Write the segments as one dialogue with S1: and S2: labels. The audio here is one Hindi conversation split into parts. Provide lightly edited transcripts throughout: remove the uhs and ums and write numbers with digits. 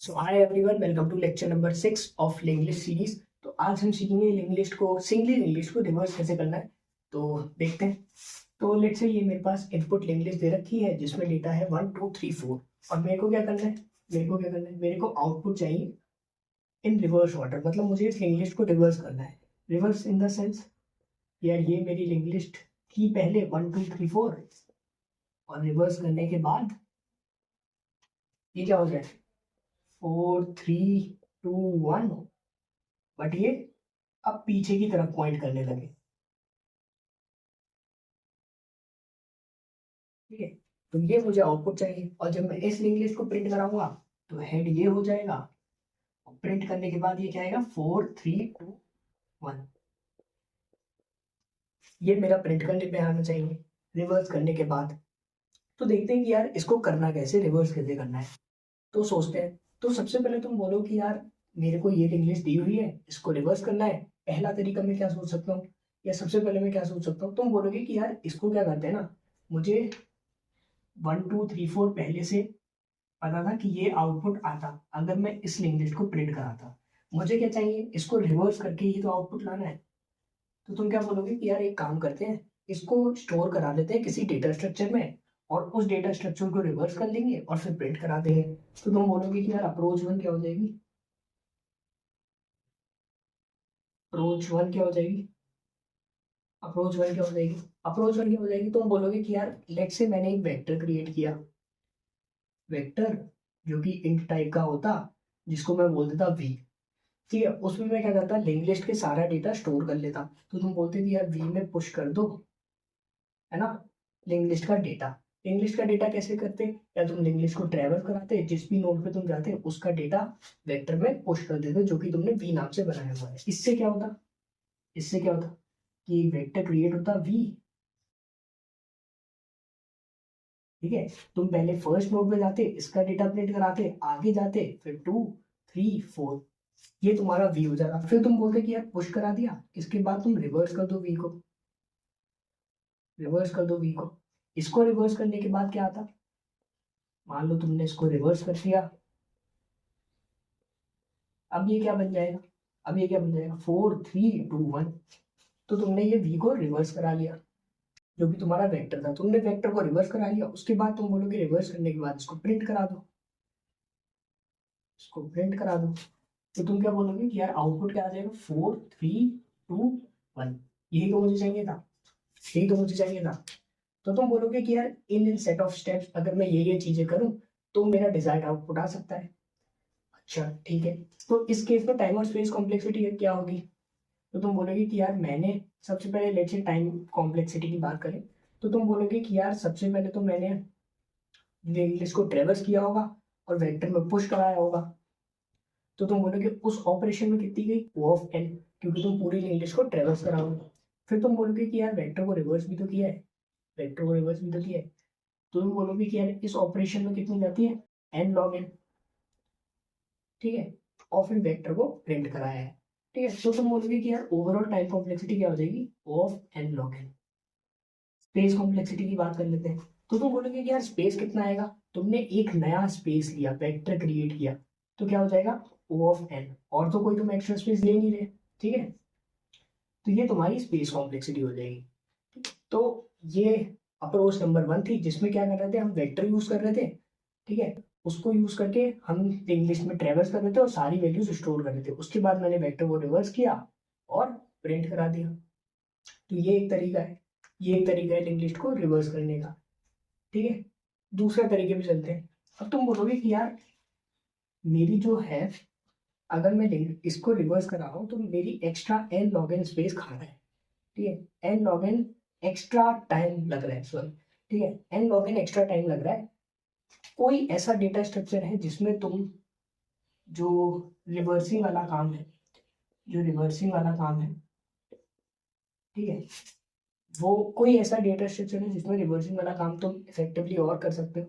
S1: So hi everyone, welcome to lecture number 6 of Linglish series. तो आज हम सीखेंगे सिंगली इंग्लिश को रिवर्स कैसे करना है। तो देखते हैं। तो लेट्स से ये मेरे पास इनपुट लिंग्लिश दे रखी है जिसमें डेटा है 1 2 3 4 और मेरे को क्या करना है, मेरे को आउटपुट चाहिए इन रिवर्स ऑर्डर। मतलब मुझे इस लिंग्लिश को रिवर्स करना है। रिवर्स इन द सेंस, यार ये मेरी लिंग्लिश थी पहले 1 2 3 4 और रिवर्स करने के बाद ये क्या हो जाए 4 3 2 1, बट ये अब पीछे की तरफ पॉइंट करने लगे। ठीक है, तो ये मुझे आउटपुट चाहिए और जब मैं इस लिंक को प्रिंट कराऊंगा तो हेड ये हो जाएगा। प्रिंट करने के बाद ये क्या आएगा 4 3 2 1। ये मेरा प्रिंट करने पे आना चाहिए रिवर्स करने के बाद। तो देखते हैं कि यार इसको करना कैसे, रिवर्स कैसे करना है। तो सोचते हैं। तो सबसे पहले तुम बोलो कि यार मेरे को ये इंग्लिश दी हुई है, इसको रिवर्स करना है। पहला तरीका मैं क्या सोच सकता हूँ, या सबसे पहले मैं क्या सोच सकता हूँ, तुम बोलोगे कि यार इसको क्या करते हैं ना, मुझे 1 2 3 4 पहले से पता था कि ये आउटपुट आता अगर मैं इस लिंग्वेज को प्रिंट कराता। मुझे क्या चाहिए, इसको रिवर्स करके ही तो आउटपुट लाना है। तो तुम क्या बोलोगे कि यार एक काम करते हैं, इसको स्टोर करा लेते हैं किसी डेटा स्ट्रक्चर में और उस डेटा स्ट्रक्चर को रिवर्स कर लेंगे और फिर प्रिंट करा देंगे। तो तुम बोलोगे कि यार अप्रोच वन क्या हो जाएगी, अप्रोच वन क्या हो जाएगी, अप्रोच वन क्या हो जाएगी, अप्रोच वन क्या हो जाएगी। तुम बोलोगे कि यार लेट से मैंने एक वेक्टर क्रिएट किया, वेक्टर जो कि इंट टाइप का होता, जिसको मैं बोल देता वी। ठीक है, उसमें मैं क्या करता, लिंक लिस्ट के सारा डेटा स्टोर कर लेता। तो तुम बोलते थे यार वी में पुश कर दो, है ना, लिंक लिस्ट का डेटा। लिंक लिस्ट का डेटा कैसे करते, या तुम लिंक लिस्ट को ट्रैवल कराते, जिस भी नोड पे तुम जाते उसका डेटा वेक्टर में पुश कर देते जो कि तुमने वी नाम से बनाया हुआ है। इससे क्या होता, इससे क्या होता कि वेक्टर क्रिएट होता वी। ठीक है, तुम पहले फर्स्ट नोड पे जाते, इसका डेटा प्रिंट कराते, आगे जाते, फिर 2 3 4, ये तुम्हारा वी हो जाएगा। फिर तुम बोलते कि यार पुश करा दिया, इसके बाद तुम रिवर्स कर दो वी को, रिवर्स कर दो वी को। इसको रिवर्स करने के बाद क्या आता, मान लो तुमने इसको रिवर्स कर दिया, अब ये क्या बन जाएगा, अब ये क्या बन जाएगा 4 3 2 1। तो तुमने ये वी को रिवर्स करा लिया, जो कि तुम्हारा वेक्टर था, तुमने वेक्टर को रिवर्स करा लिया। उसके बाद तुम बोलोगे रिवर्स करने के बाद इसको प्रिंट करा दो, इसको प्रिंट करा दो। तो तुम क्या बोलोगे कि यार आउटपुट क्या आ जाएगा 4 3 2 1। यही तो मुझे चाहिए था, यही तो मुझे चाहिए था। तो तुम बोलोगे कि यार इन सेट ऑफ स्टेप्स अगर मैं ये चीजें करूं तो मेरा डिजायर्ड आउटपुट आ सकता है। अच्छा ठीक है, तो इस केस में टाइम और स्पेस कॉम्प्लेक्सिटी क्या होगी। तो तुम बोलोगे कि यार मैंने सबसे पहले लेट्स से टाइम कॉम्प्लेक्सिटी की बात करें, तो तुम बोलोगे कि यार सबसे पहले तो मैंने इंग्लिश को ट्रेवर्स किया होगा और वेक्टर में पुश कराया होगा। तो तुम बोलोगे उस ऑपरेशन में कितनी गई ओ ऑफ एन, क्योंकि तुम पूरी इंग्लिश को ट्रेवर्स कराओगे। फिर तुम बोलोगे कि यार वेक्टर को रिवर्स भी तो किया है, वेक्टर को रिवर्स भी तो किया है। तो तुम बोलोगे कि यार इस ऑपरेशन में कितनी जाती है एन लॉग एन। ठीक है, और फिर वेक्टर को प्रिंट कराया है। ठीक है, तो तुम बोलोगे कि यार ओवरऑल टाइम कॉम्प्लेक्सिटी क्या हो जाएगी O of n log n. Space complexity की बात कर लेते हैं। तो तुम बोलोगे कि यार स्पेस कितना आएगा, तुमने एक नया स्पेस लिया, वेक्टर क्रिएट किया, तो क्या हो जाएगा ओ ऑफ एन, और तो कोई तुम एक्स्ट्रा स्पेस ले नहीं रहे। ठीक है, तो ये तुम्हारी स्पेस कॉम्प्लेक्सिटी हो जाएगी। तो ये अप्रोच नंबर 1 थी जिसमें क्या कर रहे थे, हम वेक्टर यूज कर रहे थे। ठीक है, उसको यूज करके हम इंग्लिश में ट्रेवर्स कर रहे थे और सारी वैल्यूज स्टोर कर रहे थे। उसके बाद मैंने वेक्टर को रिवर्स किया और प्रिंट करा दिया। तो ये एक तरीका है, ये एक तरीका है इंग्लिश को रिवर्स करने का। ठीक है, दूसरे तरीके पे चलते हैं। अब तुम बोलोगे कि यार मेरी जो है, अगर मैं इसको रिवर्स कर रहा हूँ तो मेरी extra n log n space खा रहा है। ठीक है, n log n extra time लग रहा है, सॉरी। ठीक है, n log n extra time लग रहा है। कोई ऐसा डेटा स्ट्रक्चर है जिसमें तुम जो रिवर्सिंग वाला काम है, जो रिवर्सिंग वाला काम है, ठीक है, वो कोई ऐसा डेटा स्ट्रक्चर है जिसमें रिवर्सिंग वाला काम तुम इफेक्टिवली और कर सकते हो।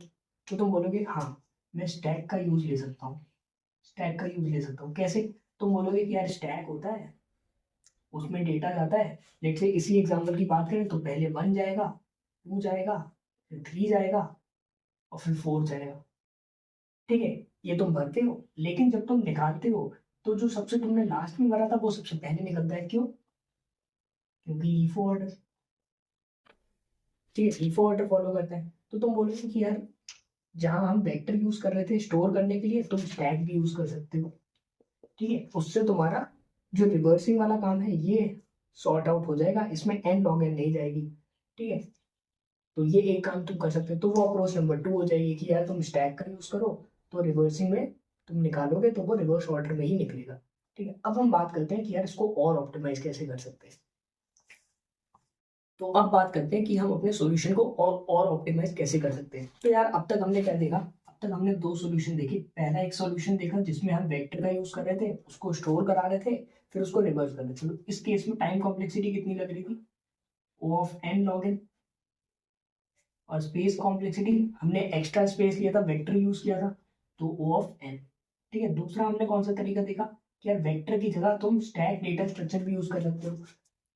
S1: तो तुम बोलोगे हाँ, मैं स्टैक का यूज ले सकता हूँ, स्टैक का यूज ले सकता हूँ। कैसे, तुम बोलोगे कि यार स्टैक होता है, उसमें डेटा जाता है। लेट से इसी एग्जांपल की बात करें तो पहले 1 जाएगा, 2 जाएगा, फिर 3 जाएगा और फिर 4 जाएगा। ठीक है, ये तुम भरते हो, लेकिन जब तुम निकालते हो तो जो सबसे तुमने लास्ट में भरा था वो सबसे पहले निकलता है। क्यों? क्योंकि लीफो ऑर्डर। ठीक है, लीफो ऑर्डर फॉलो करते हैं। तो तुम बोलोगे कि यार जहां हम वेक्टर यूज कर रहे थे स्टोर करने के लिए, तुम स्टैक भी यूज कर सकते हो। ठीक है, उससे तुम्हारा जो रिवर्सिंग वाला काम है ये सॉर्ट आउट हो जाएगा, इसमें एन लॉग एन नहीं जाएगी। ठीक है, तो ये एक काम तुम कर सकते हो। तो वो अप्रोच नंबर 2 हो जाएगी कि यार तुम स्टैक का यूज करो, तो रिवर्सिंग में तुम निकालोगे तो वो रिवर्स ऑर्डर में ही निकलेगा। ठीक है, अब हम बात करते हैं कि यार इसको और ऑप्टिमाइज कैसे कर सकते हैं। तो अब बात करते हैं कि हम अपने सॉल्यूशन को और ऑप्टिमाइज कैसे कर सकते हैं। तो यार अब तक हमने क्या देखा? अब तक हमने दो सॉल्यूशन देखे। पहला एक सॉल्यूशन देखा जिसमें हम वेक्टर का यूज कर रहे थे, उसको स्टोर करा रहे थे, फिर उसको रिवर्स कर रहे थे। तो इस केस में टाइम कॉम्प्लेक्सिटी कितनी लग रही थी? O of n log n. और स्पेस कॉम्प्लेक्सिटी हमने एक्स्ट्रा स्पेस लिया था, वेक्टर यूज किया था, तो O ऑफ एन। ठीक है, दूसरा हमने कौन सा तरीका देखा कि यार वेक्टर की जगह तुम स्टैक डेटा स्ट्रक्चर भी यूज कर सकते हो।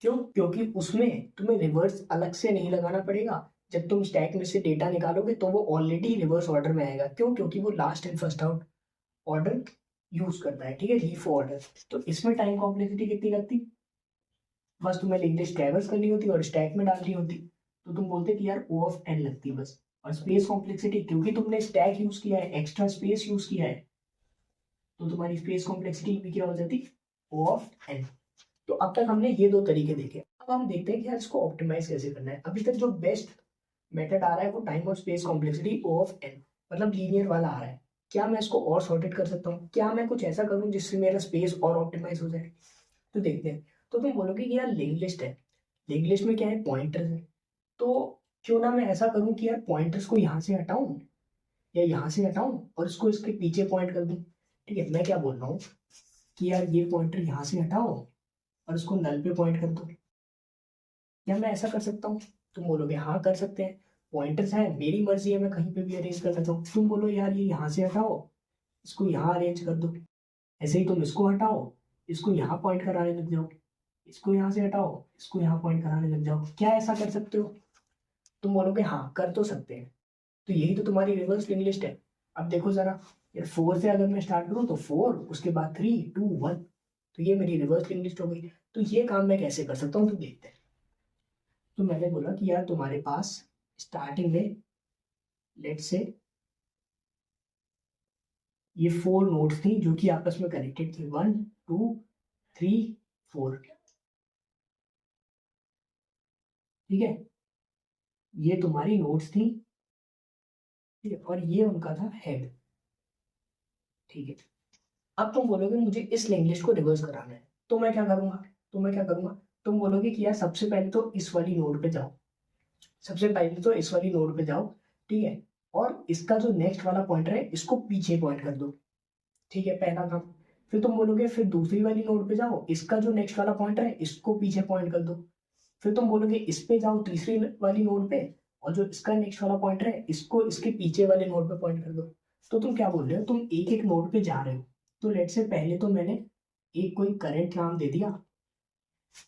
S1: क्यों? क्योंकि उसमें तुम्हें रिवर्स अलग से नहीं लगाना पड़ेगा। जब तुम स्टैक में से डेटा निकालोगे तो वो ऑलरेडी रिवर्स ऑर्डर में आएगा। क्यों? क्योंकि वो last in first out order use करता है। ठीक है, लीफ ऑर्डर। तो इसमें टाइम कॉम्प्लेक्सिटी कितनी लगती? बस तुम्हें लिंक ट्रैवर्स करनी होती और स्टैक में डालनी होती, तो तुम बोलते कि यार O ऑफ एन लगती बस। और स्पेस कॉम्प्लेक्सिटी, क्योंकि तुमने स्टैक यूज किया है, एक्स्ट्रा स्पेस यूज किया है, तो तुम्हारी स्पेस कॉम्प्लेक्सिटी भी क्या हो जाती? O of n. तो अब तक हमने ये दो तरीके देखे। अब हम देखते हैं कि यार इसको ऑप्टिमाइज कैसे करना है। अभी तक जो बेस्ट मेथड आ रहा है वो टाइम और space complexity O of n, मतलब लीनियर वाला आ रहा है। क्या मैं इसको और सॉर्टेड कर सकता हूँ? क्या मैं कुछ ऐसा करूँ जिससे मेरा स्पेस और ऑप्टिमाइज हो जाए? तो देखते हैं। तो तुम बोलोगे कि यार लिंक लिस्ट है, लिंक लिस्ट में क्या है? पॉइंटर्स है। तो क्यों ना मैं ऐसा करूं कि यार पॉइंटर्स को यहाँ से हटाऊं या यहाँ से हटाऊं और इसको इसके पीछे पॉइंट कर दूं। ठीक है, मैं क्या बोल रहा हूँ कि यार ये पॉइंटर यहाँ से हटाओ और इसको नल पे पॉइंट कर दो। क्या मैं ऐसा कर सकता हूँ? तुम बोलोगे हाँ कर सकते हैं, पॉइंटर्स है, मेरी मर्जी है, मैं कहीं पे भी अरेंज कर सकता हूँ। तुम बोलो यार ये यहाँ से हटाओ, इसको यहाँ अरेंज कर दो। ऐसे ही तुम इसको हटाओ, इसको यहाँ पॉइंट कराने लग जाओ, इसको यहाँ से हटाओ, इसको यहाँ पॉइंट कराने लग जाओ। क्या ऐसा कर सकते हो? तुम बोलोगे हाँ कर तो सकते हैं। तो यही तो तुम्हारी रिवर्स लिंक लिस्ट है। अब देखो जरा, यार 4 से अगर मैं स्टार्ट करूँ तो 4, उसके बाद 3 2 1, तो ये मेरी रिवर्स लिंक लिस्ट हो गई। तो ये काम मैं कैसे कर सकता हूँ तो देखते हैं। तो मैंने बोला कि यार तुम्हारे पास स्टार्टिंग में लेट से ये 4 नोड्स थी जो कि आपस में कनेक्टेड थी, 1 2 3 4। ठीक है, ये तुम्हारी नोड्स थी। ठीक है, और ये उनका था हेड। ठीक है, अब तुम बोलोगे मुझे इस लिंक लिस्ट को रिवर्स कराना है, तो मैं क्या करूंगा? तुम बोलोगे कि यार सबसे पहले तो इस वाली नोड पे जाओ, सबसे पहले तो इस वाली नोड पे जाओ। ठीक है, और इसका जो नेक्स्ट वाला पॉइंटर है इसको पीछे पॉइंट कर दो। ठीक है, पहला काम। फिर तुम बोलोगे फिर दूसरी वाली नोड पे जाओ, इसका जो नेक्स्ट वाला पॉइंटर है इसको पीछे पॉइंट कर दो। फिर तुम बोलोगे इस पे जाओ तीसरी वाली नोड पे, और जो इसका नेक्स्ट वाला पॉइंटर है इसको इसके पीछे वाले नोड पे पॉइंट कर दो। तो तुम क्या बोल रहे हो? तुम एक एक नोड पे जा रहे हो। तो लेट से पहले तो मैंने एक कोई करंट नाम दे दिया,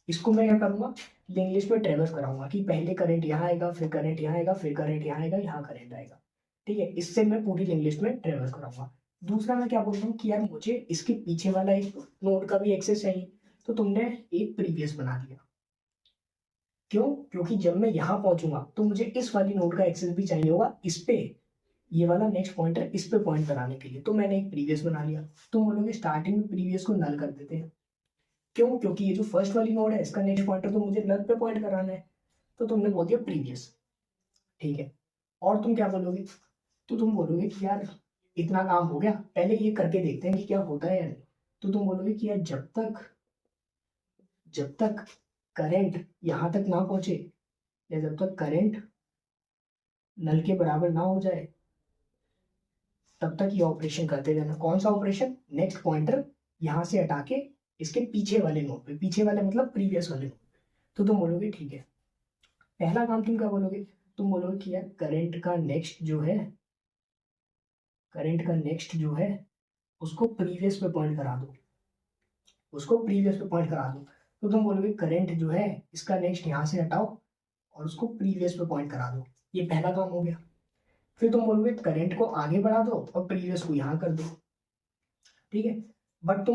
S1: इसको मैं क्या करूंगा? लिंक लिस्ट में ट्रेवर्स कराऊंगा कि पहले करंट यहाँ आएगा, फिर करंट यहाँ आएगा, फिर करंट यहाँ आएगा, यहाँ करंट आएगा। ठीक है, इससे मैं पूरी लिंक लिस्ट में ट्रेवर्स कराऊंगा। दूसरा मैं क्या बोल रहा हूँ कि यार मुझे इसके पीछे वाला एक नोड का भी एक्सेस चाहिए, तो तुमने एक प्रीवियस बना दिया। क्यों? क्योंकि जब मैं यहाँ पहुंचूंगा तो मुझे इस वाली नोड का एक्सेस भी चाहिए होगा इस पे, ये वाला नेक्स्ट पॉइंटर इस पे पॉइंट कराने के लिए, तो मैंने एक प्रीवियस बना लिया। तुम बोलोगे स्टार्टिंग में प्रीवियस को नल कर देते हैं। क्यों? क्योंकि ये जो फर्स्ट वाली नोड है इसका नेक्स्ट पॉइंटर तो मुझे नल पे पॉइंट कराना है, तो तुमने बोल दिया प्रीवियस। ठीक है, और तुम क्या बोलोगे? तो तुम बोलोगे कि यार इतना काम हो गया, पहले ये करके देखते हैं कि क्या होता है या नहीं। तो तुम बोलोगे कि यार जब तक करंट यहाँ तक ना पहुंचे, या जब तक करंट नल के बराबर ना हो जाए, तब तक ये ऑपरेशन करते रहना। कौन सा ऑपरेशन? नेक्स्ट पॉइंटर यहाँ से हटा के इसके पीछे वाले नोड पे, पीछे वाले मतलब प्रीवियस वाले नोड। तो तुम बोलोगे ठीक है, पहला काम तुम क्या बोलोगे? तुम बोलोगे कि यार करंट का नेक्स्ट जो है उसको प्रीवियस पे पॉइंट करा दो, उसको प्रीवियस पे पॉइंट करा दो। तो तुम बोलोगे करंट जो है इसका नेक्स्ट यहाँ से हटाओ और उसको प्रीवियस पे पॉइंट करा दो। ये पहला काम हो गया। फिर तुम बोलोगे करंट को आगे बढ़ा दो और प्रीवियस को यहाँ कर दो, ठीक है। बट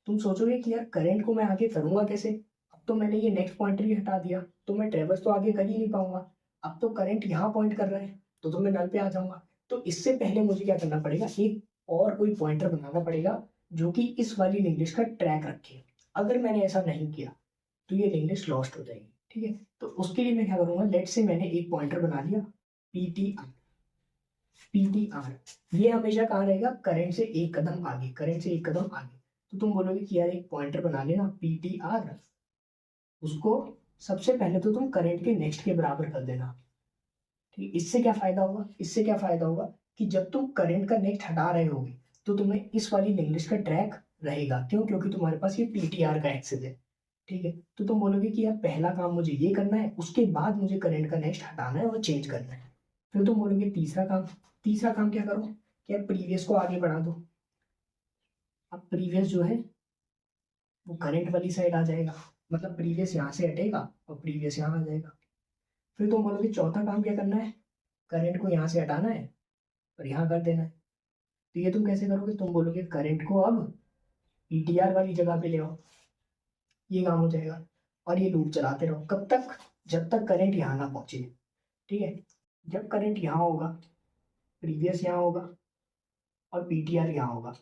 S1: तुम सोचोगे कि यार करंट को मैं आगे करूंगा कैसे, अब तो मैंने ये नेक्स्ट पॉइंटर ही हटा दिया, तो मैं ट्रेवर्स तो आगे कर ही नहीं पाऊंगा। अब तो करंट यहाँ पॉइंट कर रहा है, तो मैं नल पे आ जाऊंगा। तो इससे पहले मुझे क्या करना पड़ेगा, एक और कोई पॉइंटर बनाना पड़ेगा जो कि इस वाली लिंक का ट्रैक रखे। अगर मैंने ऐसा नहीं किया तो ये लिंक लॉस्ट हो जाएगी, ठीक है। तो उसके लिए मैं क्या करूंगा, लेट से मैंने एक पॉइंटर बना लिया पीटीआर। पीटीआर ये हमेशा कहाँ रहेगा, करंट से एक कदम आगे, करंट से एक कदम आगे। तो तुम बोलोगे कि यार एक पॉइंटर बना लेना पीटीआर, उसको सबसे पहले तो तुम करंट के नेक्स्ट के बराबर कर देना, ठीक। इससे क्या फायदा होगा, इससे क्या फायदा होगा कि जब तुम करंट का नेक्स्ट हटा रहे होगे तो तुम्हें इस वाली लिंक का ट्रैक रहेगा, क्यों, क्योंकि तुम्हारे पास ये पीटीआर का एक्सेस है, ठीक है। तो तुम बोलोगे कि यार पहला काम मुझे ये करना है, उसके बाद मुझे करंट का नेक्स्ट हटाना है और चेंज करना है। फिर तुम बोलोगे तीसरा काम, तीसरा काम क्या करो, कि यार प्रीवियस को आगे बढ़ा दो। अब प्रीवियस जो है वो करंट वाली साइड आ जाएगा, मतलब प्रीवियस यहाँ से हटेगा और प्रीवियस यहाँ आ जाएगा। फिर तुम बोलोगे चौथा काम क्या करना है, करंट को यहाँ से हटाना है और यहाँ कर देना है। तो ये तुम कैसे करोगे, तुम बोलोगे करंट को अब पीटीआर वाली जगह पे ले आओ, ये काम हो जाएगा। और ये लूप चलाते रहो कब तक, जब तक करंट यहाँ ना पहुंचे, ठीक है। जब करंट यहाँ होगा, प्रीवियस यहाँ होगा और पीटीआर यहाँ होगा,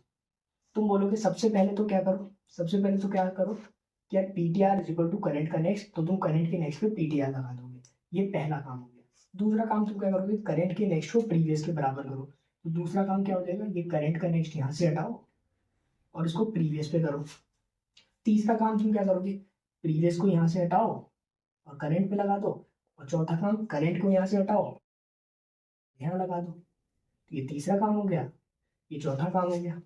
S1: तुम बोलोगे सबसे पहले तो क्या करो, सबसे पहले तो क्या करो कि यार PTR is equal to current का नेक्स्ट, तो तुम करंट के नेक्स्ट पे पीटीआर लगा दोगे, ये पहला काम हो गया। दूसरा काम तुम क्या करोगे, करंट के नेक्स्ट को प्रीवियस के बराबर करो। तो दूसरा काम क्या हो जाएगा, ये करंट का नेक्स्ट यहाँ से हटाओ और इसको प्रीवियस पे करो। तीसरा काम तुम क्या करोगे, प्रीवियस को यहाँ से हटाओ और करंट पे लगा दो। और चौथा काम, करंट को यहाँ से हटाओ, यहाँ लगा दो। तो ये तीसरा काम हो गया, ये चौथा काम हो गया,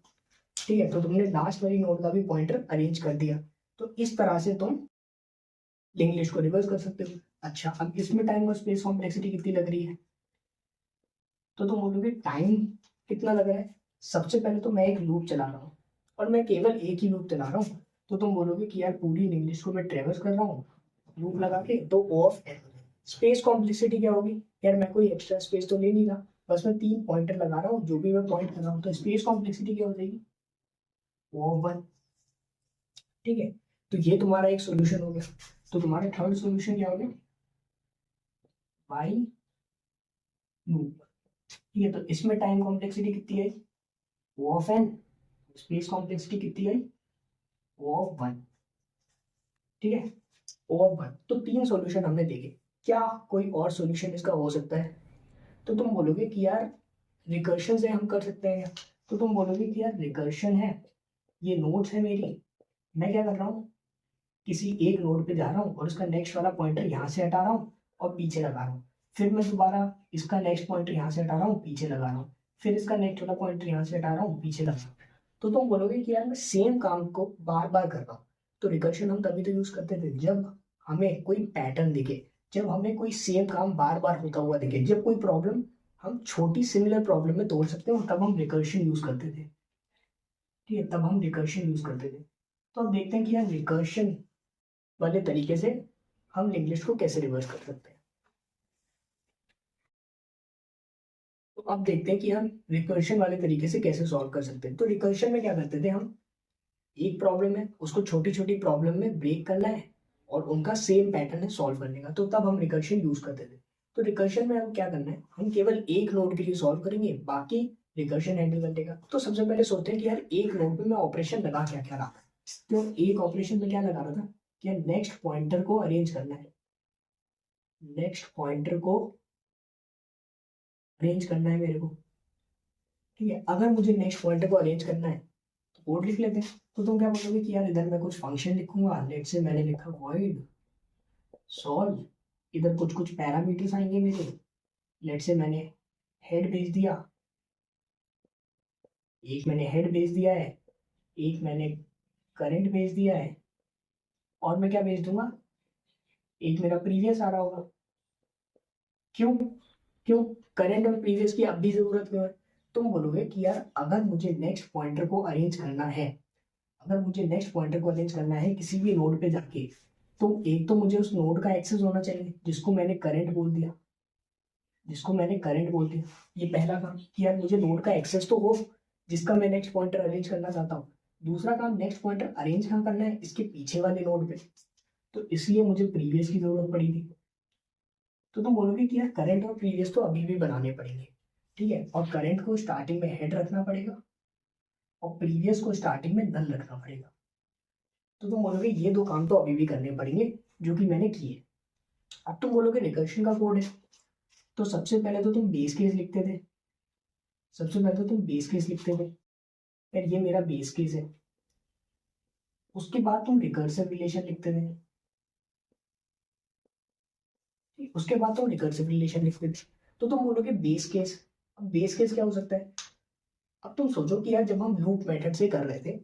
S1: ठीक है। तो तुमने लास्ट वाली नोड का भी पॉइंटर अरेंज कर दिया। तो इस तरह से तुम लिंक लिस्ट को रिवर्स कर सकते हो। अच्छा, अब इसमें टाइम और स्पेस कॉम्प्लेक्सिटी कितनी लग रही है, तो तुम बोलोगे टाइम कितना लग रहा है। सबसे पहले तो मैं एक लूप चला रहा हूँ और मैं केवल एक ही लूप चला रहा हूँ, तो तुम बोलोगे कि यार पूरी लिंक लिस्ट को मैं ट्रेवर्स कर रहा हूँ लूप लगा के, तो ओ ऑफ एन। स्पेस कॉम्प्लेक्सिटी क्या होगी, यार मैं कोई एक्स्ट्रा स्पेस तो ले नहीं रहा, बस मैं 3 पॉइंटर लगा रहा हूँ, जो भी मैं पॉइंट कर रहा हूँ, तो स्पेस कॉम्प्लेक्सिटी क्या हो जाएगी, ओ ऑफ 1, ठीक है। तो ये तुम्हारा एक सोल्यूशन हो गया। तो तुम्हारा थर्ड सोल्यूशन क्या हो गया, बाई लूप, ठीक है। तो इसमें टाइम कॉम्प्लेक्सिटी कितनी आई, ओ ऑफ एन, स्पेस कॉम्प्लेक्सिटी कितनी आई, ओ ऑफ 1, ठीक है, ओ ऑफ 1। तो 3 सॉल्यूशन हमने देखे, क्या कोई और सॉल्यूशन इसका हो सकता है। तो तुम बोलोगे कि यार रिकर्शन से हम कर सकते हैं, तो तुम बोलोगे कि यार रिकर्शन है, ये नोड्स है मेरी, मैं क्या कर रहा हूँ, किसी एक नोड पे जा रहा हूँ और उसका नेक्स्ट वाला पॉइंटर यहाँ से हटा रहा हूँ और पीछे लगा रहा हूँ। फिर मैं दोबारा इसका नेक्स्ट पॉइंटर यहाँ से हटा रहा हूँ, पीछे लगा रहा हूँ। फिर इसका नेक्स्ट वाला पॉइंटर यहाँ से हटा रहा हूँ, पीछे लगा रहा हूँ। तो तुम बोलोगे कि यार मैं सेम काम को बार बार कर रहा हूँ। तो रिकर्शन हम तभी तो यूज करते थे जब हमें कोई पैटर्न दिखे, जब हमें कोई सेम काम बार बार होता हुआ दिखे, जब कोई प्रॉब्लम हम छोटी सिमिलर प्रॉब्लम में तोड़ सकते हो, तब हम रिकर्शन यूज करते थे, ठीक है, तब हम रिकर्शन यूज करते थे। तो अब देखते हैं कि यार रिकर्शन वाले तरीके से हम लिंक लिस्ट को कैसे रिवर्स कर सकते हैं। तो अब देखते हैं कि हम रिकर्शन वाले तरीके से कैसे सॉल्व कर सकते हैं। तो रिकर्शन में क्या करते थे हम, एक प्रॉब्लम है उसको छोटी छोटी प्रॉब्लम में ब्रेक करना है और उनका सेम पैटर्न है सॉल्व करने का, तो तब हम रिकर्शन यूज करते थे। तो रिकर्शन में हम क्या करना है, हम केवल एक नोड के लिए सॉल्व करेंगे, बाकी रिकर्शन हैंडल कर देगा। तो सबसे पहले सोचते हैं कि यार एक नोड पे मैं ऑपरेशन लगा क्या क्या रहा, तो एक ऑपरेशन में क्या लगा रहा था कि नेक्स्ट पॉइंटर को अरेंज करना है, नेक्स्ट पॉइंटर को अरेंज करना है मेरे को, ठीक है। अगर मुझे नेक्स्ट पॉइंटर को अरेंज करना है तो कोड लिख लेते हैं। तो तुम क्या बोलोगे कि यार इधर मैं कुछ फंक्शन लिखूंगा, लेट से मैंने लिखा void सॉल्व, इधर कुछ कुछ पैरामीटर्स आएंगे मेरे, लेट से मैंने हेड भेज दिया, एक मैंने हेड भेज दिया है, एक मैंने करंट भेज दिया है, और मैं क्या भेज दूंगा, एक मेरा प्रीवियस आ रहा होगा। क्यों, क्यों करंट और प्रीवियस की अब भी जरूरत क्यों है। तुम बोलोगे कि यार अगर मुझे नेक्स्ट पॉइंटर को अरेंज करना है, अगर मुझे नेक्स्ट पॉइंटर को अरेंज करना है किसी भी नोड पे जाके, तो एक तो मुझे उस नोड का एक्सेस होना चाहिए जिसको मैंने करंट बोल दिया, जिसको मैंने करंट बोलते हैं। ये पहला काम कि यार मुझे नोड का एक्सेस तो हो जिसका मैं नेक्स्ट पॉइंटर अरेंज करना चाहता हूँ। दूसरा काम, नेक्स्ट पॉइंटर अरेंज कहाँ करना है, इसके पीछे वाले नोड पे। तो इसलिए मुझे प्रीवियस की जरूरत पड़ी थी। तो तुम बोलोगे कि यार करंट और प्रीवियस तो अभी भी बनाने पड़ेंगे, ठीक है, और करंट को स्टार्टिंग में हेड रखना पड़ेगा और प्रीवियस को स्टार्टिंग में नल रखना पड़ेगा। तो तुम बोलोगे ये दो काम तो अभी भी करने पड़ेंगे जो कि मैंने किए। अब तुम बोलोगे रिकर्शन का कोड है, तो सबसे पहले तो तुम बेस केस लिखते थे। सबसे पहले तो तुम बेस केस लिखते थे, यार ये मेरा बेस केस है। उसके बाद तुम रिकर्सिव रिलेशन लिखते थे। उसके बाद तुम रिकर्सिव रिलेशन लिखते थे। तो तुम बोलोगे बेस केस। अब बेस केस क्या हो सकता है? अब तुम सोचो कि यार जब हम लूप मेथड से कर रहे थे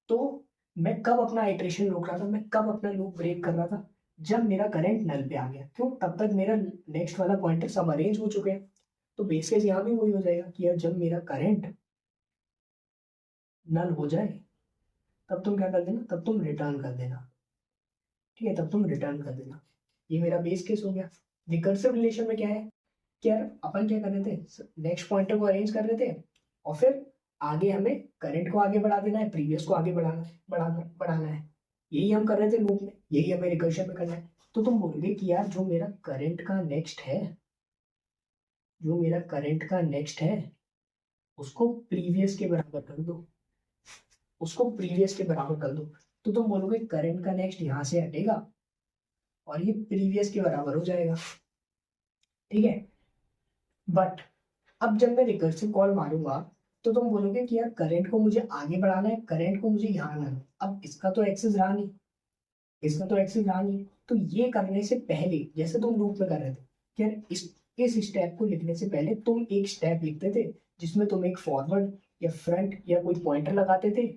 S1: तो मैं कब अपना आइटरेशन रोक रहा था, मैं कब अपना लूप ब्रेक कर रहा था, जब मेरा करंट नल पे आ गया। क्यों? तब तक मेरा नेक्स्ट वाला पॉइंटर सब अरेंज हो चुके हैं। तो बेस केस यहाँ भी वही हो जाएगा कि यार जब मेरा करंट नल हो जाए तब तुम क्या कर देना, तब तुम रिटर्न कर देना, ठीक है, तब तुम रिटर्न कर देना। ये मेरा बेस केस हो गया। रिकर्सिव रिलेशन में क्या है कि यार अपन क्या कर रहे थे, नेक्स्ट पॉइंटर को अरेंज कर रहे थे और फिर आगे हमें करंट को आगे बढ़ा देना है, प्रीवियस को आगे बढ़ाना है। यही हम कर रहे थे लूप में, यही हमें रिकर्शन में करना है। तो तुम बोलोगे कि यार जो मेरा करंट का नेक्स्ट है, जो मेरा करंट का नेक्स्ट है उसको प्रीवियस के बराबर कर दो, उसको प्रीवियस के बराबर कर दो। तो तुम बोलोगे करंट का नेक्स्ट यहाँ से हटेगा और ये प्रीवियस के बराबर हो जाएगा, ठीक है। बट अब जब मैं रिकर्सिव कॉल मारूंगा तो तुम बोलोगे कि यार करंट को मुझे आगे बढ़ाना है, करंट को मुझे यहाँ लाना है। अब इसका तो एक्सेस रहा नहीं, इसका तो एक्सेस रहा नहीं। तो ये करने से पहले, जैसे तुम लूप में कर रहे थे, कि यार इस स्टेप को लिखने से पहले तुम एक स्टेप लिखते थे जिसमें तुम एक फॉरवर्ड या फ्रंट या कोई पॉइंटर लगाते थे,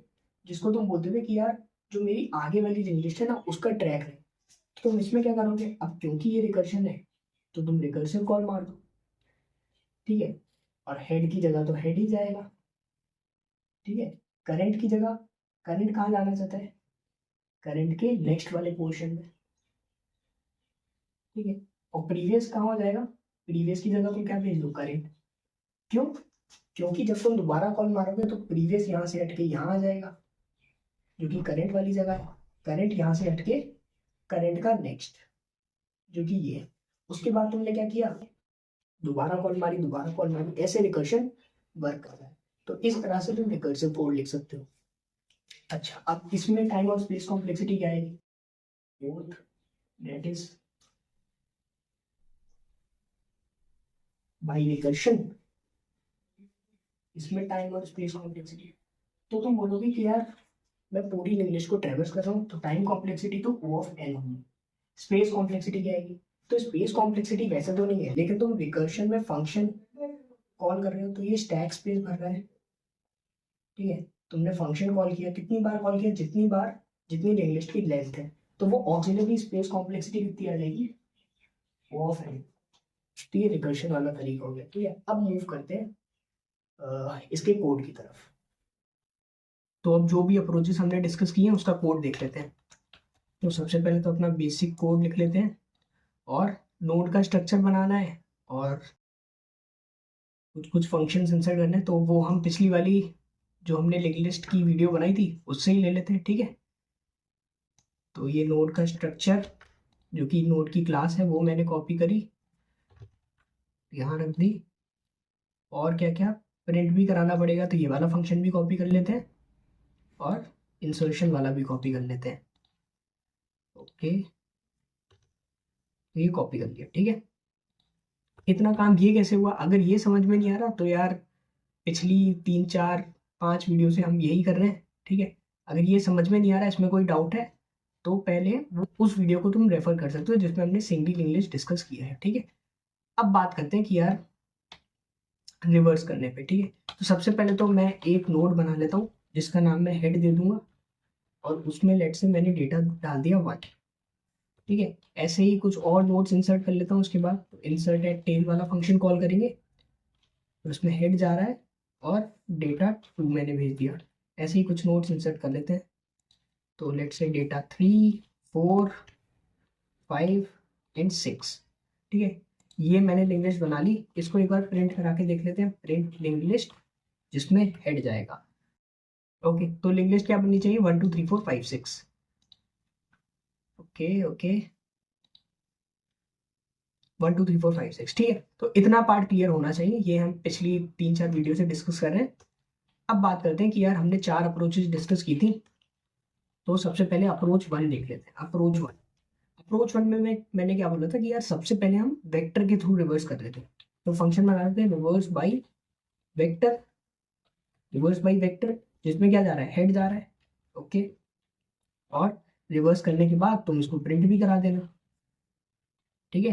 S1: जिसको तुम बोलते थे कि यार जो मेरी आगे वाली रिंग लिस्ट है ना उसका ट्रैक है। तो तुम इसमें क्या करोगे, अब क्योंकि ये रिकर्शन है तो तुम रिकर्सिव कॉल मार दो, ठीक है, और हेड की जगह तो हेड ही जाएगा, ठीक है। करंट की जगह करंट कहाँ जाना चाहता है, करंट के नेक्स्ट वाले पोर्शन में, ठीक है। और प्रीवियस कहाँ हो जाएगा, प्रीवियस की जगह तुम क्या भेज दो, करंट। क्यों? क्योंकि जब तुम दोबारा कॉल मारोगे तो प्रीवियस यहाँ से हटके यहाँ आ जाएगा जो कि करंट वाली जगह है। करंट यहाँ से हटके करंट का नेक्स्ट जो कि ये है। उसके बाद तुमने क्या किया, दोबारा कॉल मारी, दोबारा कॉल मारी, ऐसे रिकर्शन वर्क कर रहा है। तो इस तरह से तुम रिकर्सिव कोड लिख सकते हो। अच्छा, अब इसमें टाइम और स्पेस कॉम्प्लेक्सिटी क्या आएगी, fourth, that is by recursion. इसमें टाइम और स्पेस कॉम्प्लेक्सिटी, तो तुम बोलोगे कि यार मैं पूरी इंग्लिश को ट्रेवर्स कर रहा हूँ तो टाइम कॉम्प्लेक्सिटी तो O ऑफ n होगी। स्पेस कॉम्प्लेक्सिटी क्या आएगी, तो स्पेस कॉम्प्लेक्सिटी वैसे तो नहीं है, लेकिन तुम रिकर्शन में फंक्शन कॉल कर रहे हो तो ये स्टैक स्पेस भर रहा है, ठीक है। तुमने फंक्शन कॉल किया, कितनी बार कॉल किया, जितनी बार जितनी रिंग लिस्ट की लेंथ है, तो वो ऑक्सिलरी स्पेस कॉम्प्लेक्सिटी कितनी आ जाएगी, O ऑफ n। तो ये रिकर्शन वाला तरीका हो गया, ठीक है। अब मूव करते हैं इसके कोड की तरफ। तो अब जो भी अप्रोचेस हमने डिस्कस किए हैं उसका कोड देख लेते हैं। तो सबसे पहले तो अपना बेसिक कोड लिख लेते हैं और नोड का स्ट्रक्चर बनाना है और कुछ कुछ फंक्शंस इंसर्ट करने हैं, तो वो हम पिछली वाली जो हमने लिंक लिस्ट की वीडियो बनाई थी उससे ही ले लेते हैं, ठीक है। तो ये नोड का स्ट्रक्चर जो कि नोड की क्लास है वो मैंने कॉपी करी, यहाँ रख दी। और क्या क्या प्रिंट भी कराना पड़ेगा तो ये वाला फंक्शन भी कॉपी कर लेते हैं और इंसर्शन वाला भी कॉपी कर लेते हैं। ओके, तो ये कॉपी कर लिया, ठीक है। इतना काम ये कैसे हुआ, अगर ये समझ में नहीं आ रहा तो यार पिछली 3 4 5 वीडियो से हम यही कर रहे हैं, ठीक है। अगर ये समझ में नहीं आ रहा, इसमें कोई डाउट है तो पहले वो उस वीडियो को तुम रेफर कर सकते हो जिसमें हमने सिंगल इंग्लिश डिस्कस किया है, ठीक है। अब बात करते हैं कि यार रिवर्स करने पे, ठीक है। तो सबसे पहले तो मैं एक नोड बना लेता हूँ जिसका नाम मैं हेड दे दूंगा और उसमें लेट से मैंने डेटा डाल दिया 1, ठीक है। ऐसे ही कुछ और नोड्स इंसर्ट कर लेता हूँ। उसके बाद इंसर्ट एट टेल वाला फंक्शन कॉल करेंगे और उसमें हेड जा रहा है और डेटा 2 मैंने भेज दिया। ऐसे ही कुछ नोट्स इंसर्ट कर लेते हैं। तो लेट्स से डेटा 3 4 5 एंड 6, ठीक है। ये मैंने लिंक लिस्ट बना ली, इसको एक बार प्रिंट करा के देख लेते हैं, प्रिंट लिंक लिस्ट जिसमें हेड जाएगा। ओके, तो लिंक लिस्ट क्या बननी चाहिए, 1 2 3 4 5 6। ओके ओके, 1 2 3 4 5 6, ठीक है। तो इतना पार्ट क्लियर होना चाहिए, ये हम पिछली 3 4 वीडियो से डिस्कस कर रहे हैं। अब बात करते हैं कि यार हमने 4 अप्रोचेज डिस्कस की थी, तो सबसे पहले अप्रोच 1 देख लेते हैं। अप्रोच 1 में मैंने क्या बोला था कि यार सबसे पहले हम वेक्टर के थ्रू रिवर्स कर लेते हैं। तो फंक्शन बना लेते हैं reverse by vector, reverse by vector जिसमें क्या जा रहा है, हेड जा रहा है। ओके, और रिवर्स करने के बाद तुम इसको प्रिंट भी करा देना, ठीक है।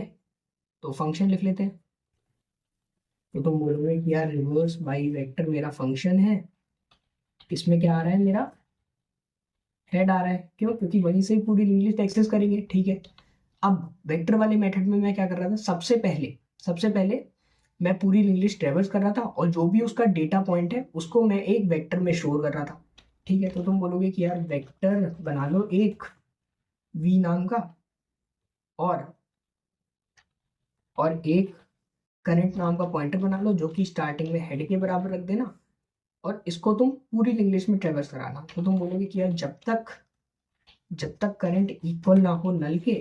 S1: तो फंक्शन लिख लेते हैं। तो तुम बोलोगे कि यार रिवर्स बाई वेक्टर मेरा फंक्शन है, इसमें क्या आ रहा है, मेरा हेड आ रहा है। क्यों, क्योंकि वहीं से ही पूरी लिस्ट एक्सेस करेंगे, ठीक है। अब वेक्टर वाले मेथड में मैं क्या कर रहा था, सबसे पहले मैं पूरी लिस्ट ट्रेवर्स कर रहा था, और जो भी उसका डेटा पॉइंट है उसको मैं एक वेक्टर में स्टोर कर रहा था, ठीक है। तो तुम बोलोगे कि यार वेक्टर बना लो एक v नाम का, और एक करंट नाम का पॉइंटर बना लो जो कि स्टार्टिंग में हेड के बराबर रख देना, और इसको तुम पूरी लिस्ट में ट्रेवर्स कराना। तो तुम बोलोगे कि यार जब तक करंट इक्वल ना हो नल के,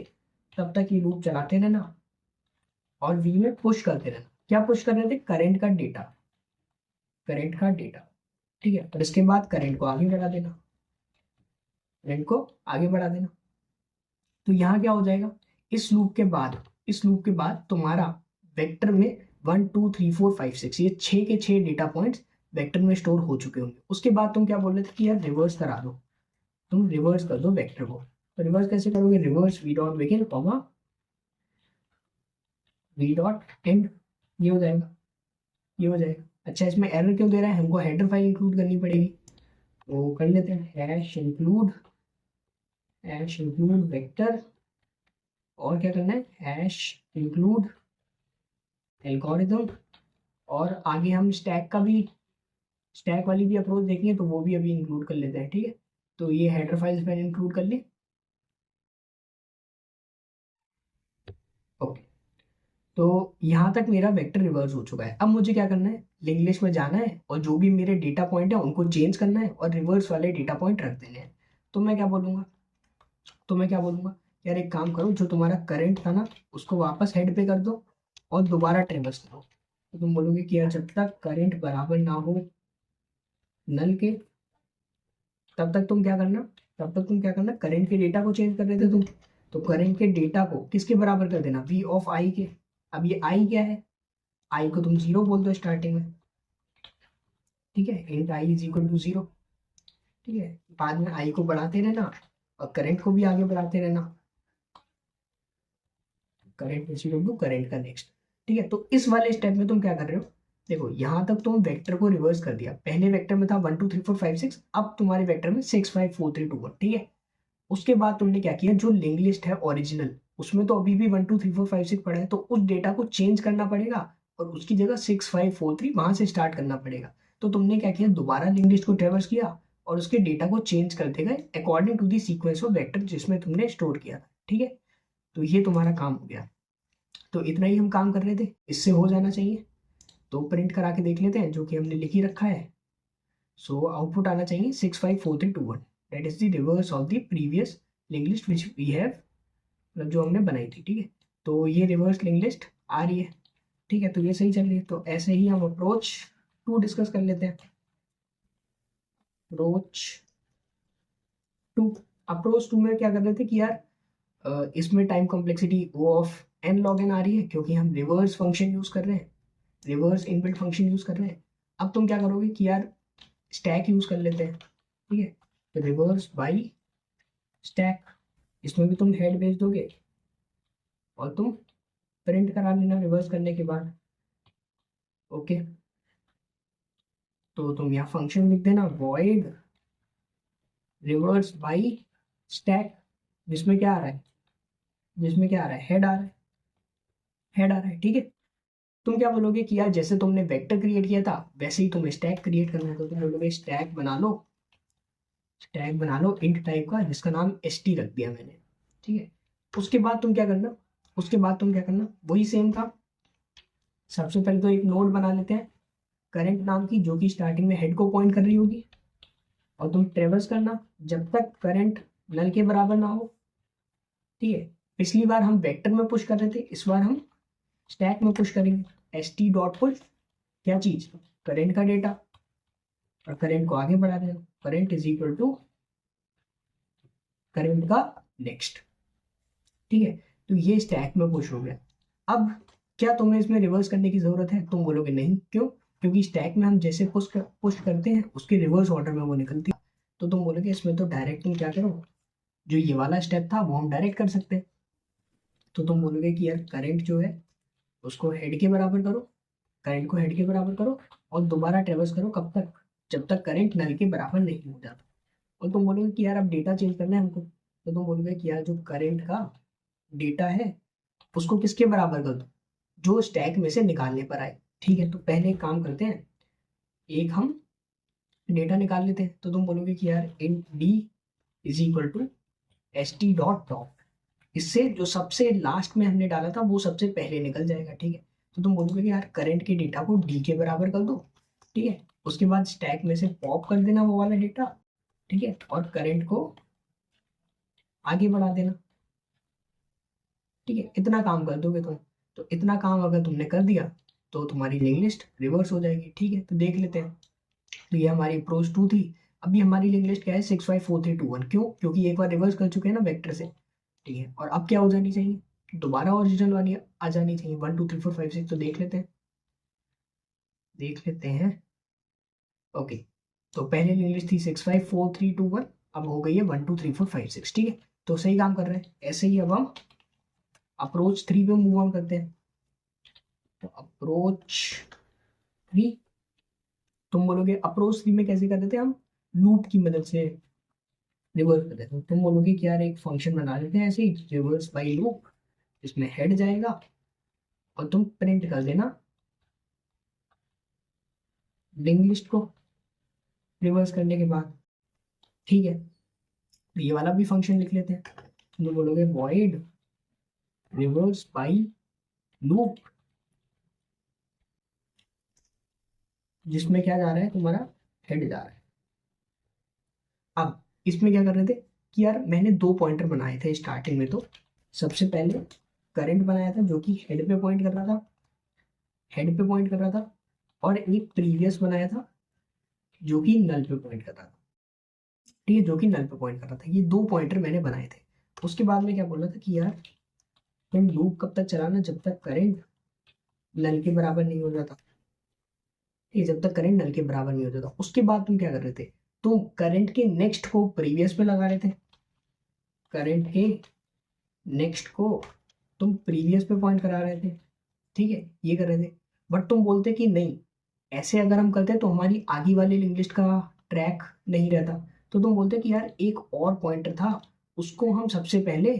S1: तब तक ये लूप चलाते रहना और वी में पुश करते रहना। क्या पुश कर रहे थे, करंट का डेटा, ठीक है। और इसके बाद करंट को आगे बढ़ा देना, तो यहाँ क्या हो जाएगा, इस लूप के बाद तुम्हारा वेक्टर में 1 2 3 4 5 6 ये 6 के 6 डेटा पॉइंट्स वेक्टर में स्टोर हो चुके होंगे। उसके बाद तुम क्या बोल रहे थे कि यार रिवर्स करा दो, तुम रिवर्स कर दो वेक्टर को। तो रिवर्स कैसे करोगे, reverse V dot begin comma V dot and, ये हो जाएगा। अच्छा, इसमें एरर क्यों दे रहा है, हमको हेडर फाइल इंक्लूड करनी पड़ेगी, तो कर लेते हैं हैश इंक्लूड वेक्टर, और क्या करना है, हैश इंक्लूड एल्गोरिथम, और आगे हम स्टैक वाली भी अप्रोच देखेंगे, तो वो भी अभी इंक्लूड कर लेते हैं, ठीक है। तो ये हेडर फाइल्स मैंने इंक्लूड कर ली। ओके, तो यहाँ तक मेरा वेक्टर रिवर्स हो चुका है। अब मुझे क्या करना है, लिंक लिस्ट में जाना है और जो भी मेरे डेटा पॉइंट है उनको चेंज करना है और रिवर्स वाले डेटा पॉइंट रख देने हैं। तो मैं क्या बोलूँगा, यार एक काम करो, जो तुम्हारा करंट था ना उसको वापस हेड पे कर दो और दोबारा ट्रेवर्स करो। तो तुम बोलोगे कि यार जब तक करंट बराबर ना हो नल के, तब तक तुम क्या करना, करंट के डेटा को चेंज कर रहे थे तुम। तो करंट के डेटा को किसके बराबर कर देना, v ऑफ i के। अब ये i क्या है, i को तुम 0 बोल दो स्टार्टिंग में, ठीक है, int i is equal to 0, ठीक है। बाद में i को बढ़ाते रहना और करंट को भी आगे बढ़ाते रहना, current is equal to current का नेक्स्ट, ठीक है। तो इस वाले स्टेप में तुम क्या कर रहे हो, देखो यहाँ तक तुम वेक्टर को रिवर्स कर दिया। पहले वेक्टर में था 1 2 3 4 5 6, अब तुम्हारे वेक्टर में 6 5 4 3 2 1, ठीक है। उसके बाद तुमने क्या किया, जो लिंक लिस्ट है ओरिजिनल, उसमें तो अभी भी 1 2 3 4 5 6 पड़ा है, तो उस डेटा को चेंज करना पड़ेगा और उसकी जगह 6 5 4 3 वहां से स्टार्ट करना पड़ेगा। तो तुमने क्या किया, दोबारा लिंक लिस्ट को ट्रेवर्स किया और उसके डेटा को चेंज करते गए according to the sequence of vector जिसमें तुमने स्टोर किया था, ठीक है। तो ये तुम्हारा काम हो गया। तो इतना ही हम काम कर रहे थे, इससे हो जाना चाहिए। तो प्रिंट करा के देख लेते हैं जो कि हमने लिख ही रखा है। सो आउटपुट आना चाहिए 6 5 4 3 2 1, that is the reverse of the previous link list which we have, मतलब जो हमने बनाई थी, ठीक है। तो ये रिवर्स लिंक लिस्ट आ रही है, ठीक है। तो ये सही चल रही है। तो ऐसे ही हम अप्रोच 2 डिस्कस कर लेते हैं। अप्रोच 2 में क्या कर रहे थे कि यार इसमें time complexity O of n log n आ रही है, क्योंकि हम रिवर्स फंक्शन यूज कर रहे हैं, रिवर्स इनबिल्ट फंक्शन यूज कर रहे हैं। अब तुम क्या करोगे कि यार स्टैक यूज कर लेते हैं, ठीक है। तो रिवर्स बाई स्टैक, इसमें भी तुम हेड भेज दोगे और तुम प्रिंट करा लेना रिवर्स करने के बाद, ओके। तो तुम यहाँ फंक्शन लिख देना void रिवर्स बाई स्टैक, जिसमें क्या आ रहा है, हेड आ रहा है, ठीक है। तुम क्या बोलोगे कि यार जैसे तुमने वेक्टर क्रिएट किया था वैसे ही तुम्हें स्टैक क्रिएट करना है। तो तुम बोलोगे स्टैक बना लो इंट टाइप का, जिसका नाम st रख दिया मैंने, ठीक है। उसके बाद तुम क्या करना, वही सेम था, सबसे पहले तो एक नोड बना लेते हैं करंट नाम की, जो कि स्टार्टिंग में हेड को पॉइंट कर रही होगी, और तुम ट्रेवर्स करना जब तक करंट नल के बराबर ना हो। ठीक है, पिछली बार हम वेक्टर में पुश कर रहे थे, इस बार हम स्टैक में पुश करेंगे। एस टी डॉट पुश क्या चीज, करंट का डेटा, और करंट को आगे बढ़ा देना। Current is equal to current का नेक्स्ट। ठीक है, तो ये स्टैक में पुश हो गया। अब क्या तुम्हें इसमें रिवर्स करने की जरूरत है? तुम बोलोगे नहीं, क्यों? क्योंकि स्टैक में हम जैसे पुश करते हैं उसके रिवर्स ऑर्डर में वो निकलती है। तो तुम बोलोगे इसमें तो डायरेक्ट तुम क्या करो, जो ये वाला स्टेप था वो हम डायरेक्ट कर सकते हैं। तो तुम बोलोगे कि यार करंट जो है उसको हेड के बराबर करो, करंट को हेड के बराबर करो, और दोबारा ट्रेवर्स करो कब तक, जब तक करंट नल के बराबर नहीं हो जाता। और तुम बोलोगे कि यार अब डेटा चेंज करना है हमको, तो तुम बोलोगे कि यार जो करंट का डेटा है उसको किसके बराबर कर दो, जो स्टैक में से निकालने पर आए। ठीक है, तो पहले एक काम करते हैं, एक हम डेटा निकाल लेते हैं। तो तुम बोलोगे कि यार in D is equal to S T dot top, इससे जो सबसे लास्ट में हमने डाला था वो सबसे पहले निकल जाएगा। ठीक है, तो तुम बोलोगे कि यार करंट के डेटा को डी के बराबर कर दो। ठीक है, उसके बाद स्टैक में से पॉप कर देना वो वाला डेटा। ठीक है, और करंट को आगे बढ़ा देना। ठीक है, इतना काम कर दोगे तुम। तो इतना काम अगर तुमने कर दिया तो तुम्हारी लिंक लिस्ट रिवर्स हो जाएगी। ठीक है, तो देख लेते हैं। तो ये हमारी अप्रोच 2 थी। अभी हमारी लिंक लिस्ट क्या है, 654321। क्यों? क्योंकि एक बार रिवर्स कर चुके हैं ना वेक्टर से। ठीक है, और अब क्या हो जानी चाहिए, दोबारा ओरिजिनल वाली आ जानी चाहिए, 1 2 3 4 5 6। तो देख लेते हैं। ओके, तो पहले लिंक लिस्ट थी 654321, अब हो गई है 1 2 3 4 5 6। ठीक है, तो सही काम कर रहे हैं। ऐसे ही अब हम अप्रोच 3 पे मूव ऑन करते हैं। तो अप्रोच 3, तुम बोलोगे अप्रोच 3 में कैसे कर देते हैं हम, लूप की मदद से रिवर्स कर देते हैं। तुम बोलोगे कि यार एक फंक्शन बना लेते हैं ऐसे ही, रिवर्स बाई लूप, इसमें हेड जाएगा और तुम प्रिंट कर देना लिंक लिस्ट को रिवर्स करने के बाद। ठीक है, तो ये वाला भी फंक्शन लिख लेते हैं। तुम बोलोगे वॉइड रिवर्स बाई लूप, जिसमें क्या जा रहा है, तुम्हारा हेड जा रहा है। अब इसमें क्या कर रहे थे कि यार मैंने 2 पॉइंटर बनाए थे स्टार्टिंग में। तो सबसे पहले करंट बनाया था जो कि हेड पे पॉइंट कर रहा था, हेड पे पॉइंट कर रहा था, और एक प्रीवियस बनाया था जो कि नल पे पॉइंट कर रहा था। ठीक है, जो कि नल पे पॉइंट कर रहा था। ये 2 पॉइंटर मैंने बनाए थे। उसके बाद में क्या बोल रहा था कि यार तुम लूप कब तक चलाना, जब तक करंट नल के बराबर नहीं हो जाता। ठीक है, जब तक करंट नल के बराबर नहीं हो जाता। उसके बाद तुम क्या कर रहे थे, तुम करंट के नेक्स्ट को प्रीवियस पे लगा रहे थे, करंट के नेक्स्ट को तुम प्रीवियस पे पॉइंट करा रहे थे। ठीक है, ये कर रहे थे। बट तुम बोलते कि नहीं, ऐसे अगर हम करते तो हमारी आगे वाली लिंक लिस्ट का ट्रैक नहीं रहता। तो तुम बोलते कि यार एक और पॉइंटर था, उसको हम सबसे पहले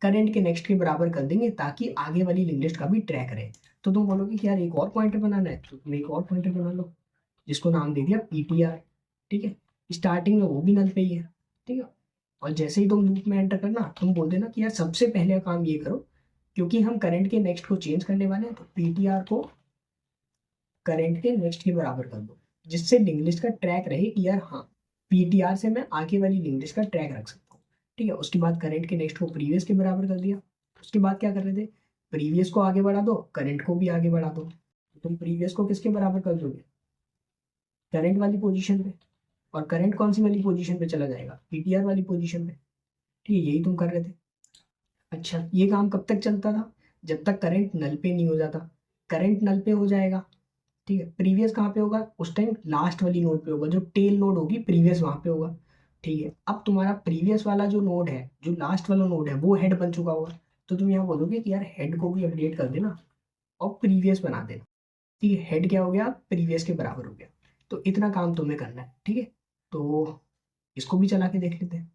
S1: करंट के नेक्स्ट के बराबर कर देंगे ताकि आगे वाली लिंक लिस्ट का भी ट्रैक रहे। तो तुम बोलोगे कि यार एक और पॉइंटर बनाना है, तो तुम एक और पॉइंटर बना लो जिसको नाम दे दिया पीटीआर। ठीक है, स्टार्टिंग में वो भी नल पे ही है। ठीक है, और जैसे ही तुम लूप में एंटर करना, तुम बोल देना कि यार सबसे पहले काम ये करो, क्योंकि हम करंट के नेक्स्ट को चेंज करने वाले हैं, तो पीटीआर को करंट के नेक्स्ट के बराबर कर दो, जिससे लिंक लिस्ट का ट्रैक रहे कि यार हाँ, पीटीआर से मैं आगे वाली लिंक लिस्ट का ट्रैक रख सकता हूँ। ठीक है, उसके बाद करंट के नेक्स्ट को प्रीवियस के बराबर कर दिया। उसके बाद क्या कर रहे थे, प्रीवियस को आगे बढ़ा दो, करंट को भी आगे बढ़ा दो। तो तुम प्रीवियस को किसके बराबर कर दोगे, करंट वाली पोजीशन पे, और करंट कौन सी वाली पोजीशन पे चला जाएगा, पीटीआर वाली पोजीशन पे। ठीक है, यही तुम कर रहे थे। अच्छा, ये काम कब तक चलता था, जब तक करंट नल पे नहीं हो जाता। करंट नल पे हो जाएगा, ठीक है, प्रीवियस कहाँ पे होगा, उस टाइम लास्ट वाली नोड पे होगा, जो टेल नोड होगी प्रीवियस वहां पे होगा। ठीक है, अब तुम्हारा प्रीवियस वाला जो नोड है, जो लास्ट वाला नोड है, वो हेड बन चुका होगा। तो तुम यहाँ बोलोगे कि यार हेड को भी अपडेट कर देना और प्रीवियस बना देना। ठीक है, हेड क्या हो गया, प्रीवियस के बराबर हो गया। तो इतना काम तुम्हें करना है। ठीक है, तो इसको भी चला के देख लेते हैं।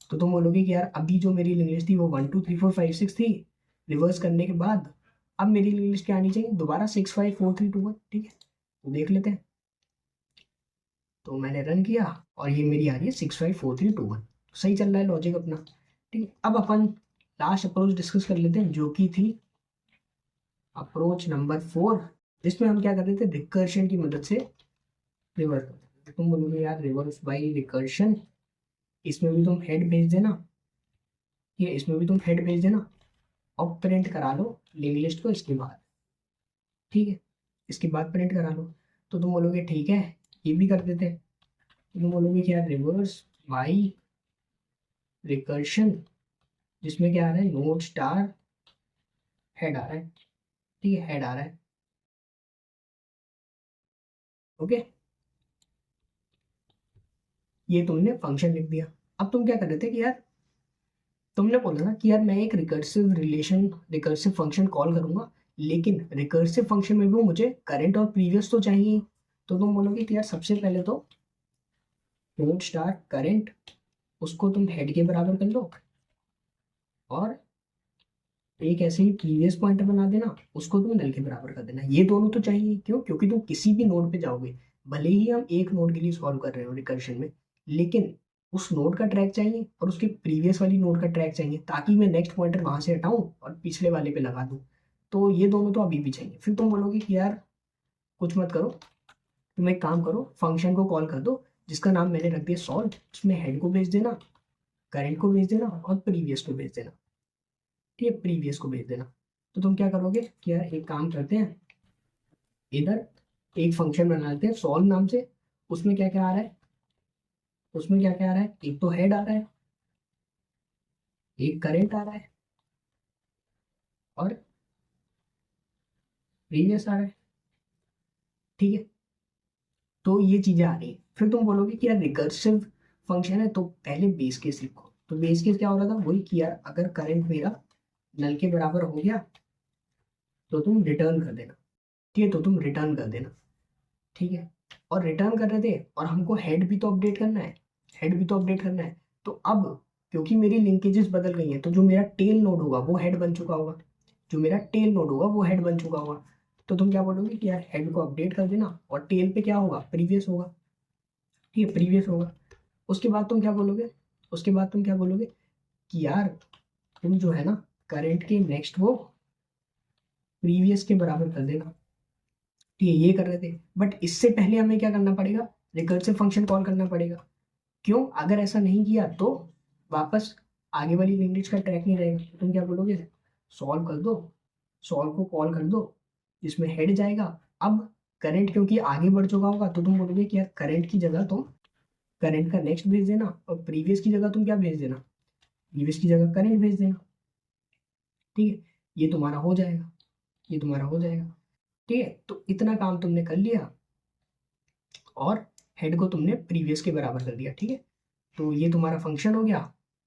S1: तो तुम बोलोगे कि यार अभी जो मेरी लिंक लिस्ट थी वो 1 2 3 4 5 6 थी, रिवर्स करने के बाद अब मेरी लिंक लिस्ट क्या आनी चाहिए, दोबारा 6 5 4 3 2 1। ठीक है, तो देख लेते हैं। तो मैंने रन किया और ये मेरी आ रही है 6 5 4 3 2 1। सही चल रहा है लॉजिक अपना। ठीक है, अब अपन लास्ट अप्रोच डिस्कस कर लेते हैं जो कि थी अप्रोच नंबर 4, जिसमें हम क्या कर रहे थे, रिकर्शन की मदद से रिवर्स कर रहे थे। तुम बोलोगे यार रिवर्स बाई रिकर्शन, इसमें भी तुम हेड भेज देना, ये इसमें भी तुम हेड भेज देना और प्रिंट करा लो लिंक लिस्ट को इसके बाद, ठीक है, इसके बाद प्रिंट करा लो। तो तुम बोलोगे ठीक है, ये भी कर देते हैं। तुम बोलोगे कि यार रिवर्स बाई रिकर्शन, जिसमें क्या आ रहा है, नोड स्टार हेड आ रहा है, ठीक है, हेड आ रहा है, ओके। ये तुमने फंक्शन लिख दिया। अब तुम क्या कर रहे थे कि यार तुमने बोला ना कि यार मैं एक रिकर्सिव फंक्शन कॉल करूंगा, लेकिन रिकर्सिव फंक्शन में भी मुझे करंट और प्रीवियस तो चाहिए। तो तुम बोलोगे कि यार सबसे पहले तो नोड स्टार करंट, उसको तुम हेड के बराबर कर लो, और एक ऐसे ही प्रीवियस पॉइंटर बना देना, उसको तुम नल के बराबर कर देना। ये दोनों तो चाहिए, क्यों? क्योंकि तुम किसी भी नोड पे जाओगे, भले ही हम एक नोड के लिए सॉल्व कर रहे हो रिकर्शन में, लेकिन उस नोड का ट्रैक चाहिए और उसके प्रीवियस वाली नोड का ट्रैक चाहिए, ताकि मैं नेक्स्ट पॉइंटर वहां से हटाऊं और पिछले वाले पे लगा दूं। तो ये दोनों तो अभी भी चाहिए। फिर तुम बोलोगे कि यार कुछ मत करो, तुम एक काम करो, फंक्शन को कॉल कर दो जिसका नाम मैंने रख दिया सॉल्व, उसमें हेड को भेज देना, करंट को भेज देना और प्रीवियस को भेज देना, ठीक है, प्रीवियस को भेज देना। तो तुम क्या करोगे कि यार एक काम करते हैं, इधर एक फंक्शन बना लेते हैं सॉल्व नाम से, उसमें क्या क्या आ रहा है, उसमें क्या क्या आ रहा है, एक तो हेड आ रहा है, एक करंट आ रहा है और प्रीवियस आ रहा है, ठीक है। तो ये चीजें आ रही है। फिर तुम बोलोगे कि यार रिकर्सिव फंक्शन है तो पहले बेस केस लिखो। तो बेस केस क्या हो रहा था, वही कि यार अगर करंट मेरा नल के बराबर हो गया तो तुम रिटर्न कर देना, ठीक है, तो तुम रिटर्न कर देना, ठीक है। और रिटर्न कर रहे थे और हमको हेड भी तो अपडेट करना है, हेड भी तो अपडेट करना है। तो अब क्योंकि मेरी लिंकेजेस बदल गई हैं, तो जो मेरा टेल नोड होगा वो हेड बन चुका होगा, जो मेरा टेल नोड होगा वो हेड बन चुका होगा। तो तुम क्या बोलोगे कि यार हेड को अपडेट कर देना और टेल पे क्या होगा, प्रीवियस होगा, ठीक है, प्रीवियस होगा। उसके बाद तुम क्या बोलोगे, उसके बाद तुम क्या बोलोगे कि यार तुम जो है ना करंट के नेक्स्ट वो प्रीवियस के बराबर कर देना, ठीक है, ये कर रहे थे। बट इससे पहले हमें क्या करना पड़ेगा, रिकर्सिव फंक्शन कॉल करना पड़ेगा। क्यों? अगर ऐसा नहीं किया तो वापस आगे वाली लैंग्वेज का ट्रैक नहीं रहेगा। तो तुम क्या बोलोगे, सॉल्व कर दो, सॉल्व को कॉल कर दो, जिसमें हेड जाएगा। अब करंट क्योंकि आगे बढ़ चुका होगा, तो तुम बोलोगे कि यार करंट की जगह तुम करंट का नेक्स्ट भेज देना और प्रीवियस की जगह तुम क्या भेज देना, प्रीवियस की जगह करंट भेज देना, ठीक है। ये तुम्हारा हो जाएगा, ये तुम्हारा हो जाएगा, ठीक है। तो इतना काम तुमने कर लिया और हेड को तुमने प्रीवियस के बराबर कर दिया, ठीक है। तो ये तुम्हारा फंक्शन हो गया।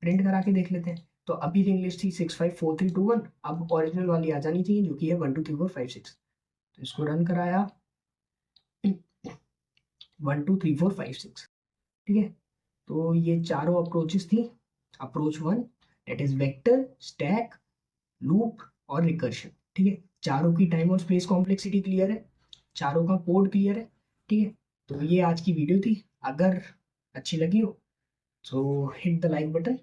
S1: प्रिंट करा के देख लेते हैं। तो अभी रिंग लिस्ट थी 654321, अब ओरिजिनल वाली आ जानी चाहिए जो कि है 123456। तो इसको रन कराया 123456, ठीक है। तो ये चारों अप्रोचेस थी। Approach 1 that is vector, stack, loop और रिकर्शन, ठीक है। चारों की टाइम और स्पेस कॉम्प्लेक्सिटी क्लियर है, चारों का कोड क्लियर है, ठीक है। तो ये आज की वीडियो थी। अगर अच्छी लगी हो तो हिट द लाइक बटन